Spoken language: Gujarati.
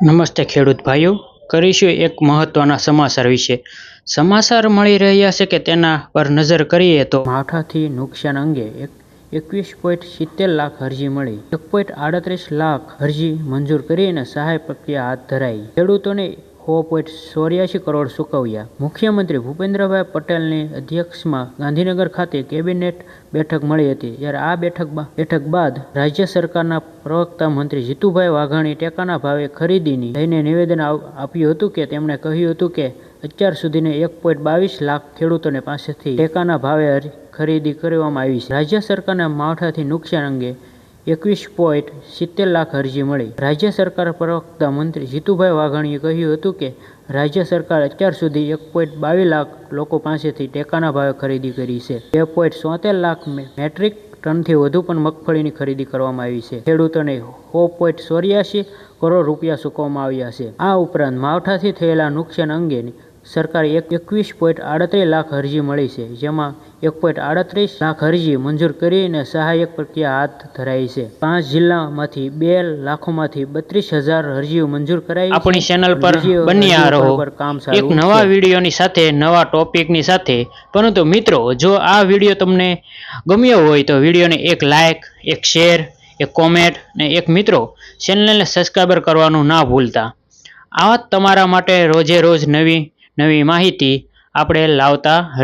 નમસ્તે ખેડૂત ભાઈઓ, કરીશું એક મહત્વના સમાચાર વિશે. સમાચાર મળી રહ્યા છે કે તેના પર નજર કરીએ તો માવઠાથી નુકસાન અંગે 21.70 લાખ અરજી મળી. 1.38 લાખ અરજી મંજૂર કરીને સહાય પ્રક્રિયા હાથ ધરાઈ. ખેડૂતોને 184 કરોડ ચૂકવ્યા. મુખ્યમંત્રી ભૂપેન્દ્રભાઈ પટેલની અધ્યક્ષતામાં ગાંધીનગર ખાતે કેબિનેટ બેઠક મળી હતી. જ્યારે આ બેઠક બાદ રાજ્ય સરકારના પ્રવક્તા મંત્રી જીતુભાઈ વાઘાણીએ ટેકાના ભાવે ખરીદીને લઈને નિવેદન આપ્યું હતું કે તેમણે કહ્યું હતું કે અત્યાર સુધીમાં 1.22 લાખ ખેડૂતોને પાસેથી ટેકાના ભાવે ખરીદી કરવામાં આવી છે. રાજ્ય સરકારને માવઠાથી નુકસાન અંગે 21.70 લાખ અરજી મળી. રાજ્ય સરકાર પ્રવક્તા મંત્રી જીતુભાઈ વાઘાણીએ કહ્યું હતું કે રાજ્ય સરકાર અત્યાર સુધી 1.22 લાખ લોકો પાસેથી ટેકાના ભાવે ખરીદી કરી છે. 2.73 લાખ મેટ્રિક ટનથી વધુ પણ મગફળીની ખરીદી કરવામાં આવી છે. ખેડૂતોને 184 કરોડ રૂપિયા ચૂકવવામાં આવ્યા છે. આ ઉપરાંત માવઠાથી થયેલા નુકસાન અંગે સરકારે 21.38 લાખ અરજી મળી છે, જેમાં 1.38 લાખ અરજી મંજૂર કરીને સહાયક પ્રક્રિયા હાથ ધરાઈ છે. 5 જિલ્લામાંથી 2 લાખમાંથી 32,000 અરજીઓ મંજૂર કરાઈ. આપણી ચેનલ પર બન્યા રહો એક નવા વિડીયોની સાથે, નવા ટોપિકની સાથે. પરંતુ મિત્રો, જો આ વિડીયો તમને ગમ્યો હોય તો વિડીયોને એક લાઇક, એક શેર, એક કોમેન્ટ અને એક મિત્રો ચેનલને સબસ્ક્રાઈબર કરવાનું ના ભૂલતા. આવા તમારા માટે રોજે રોજ નવી માહિતી આપણે લાવતા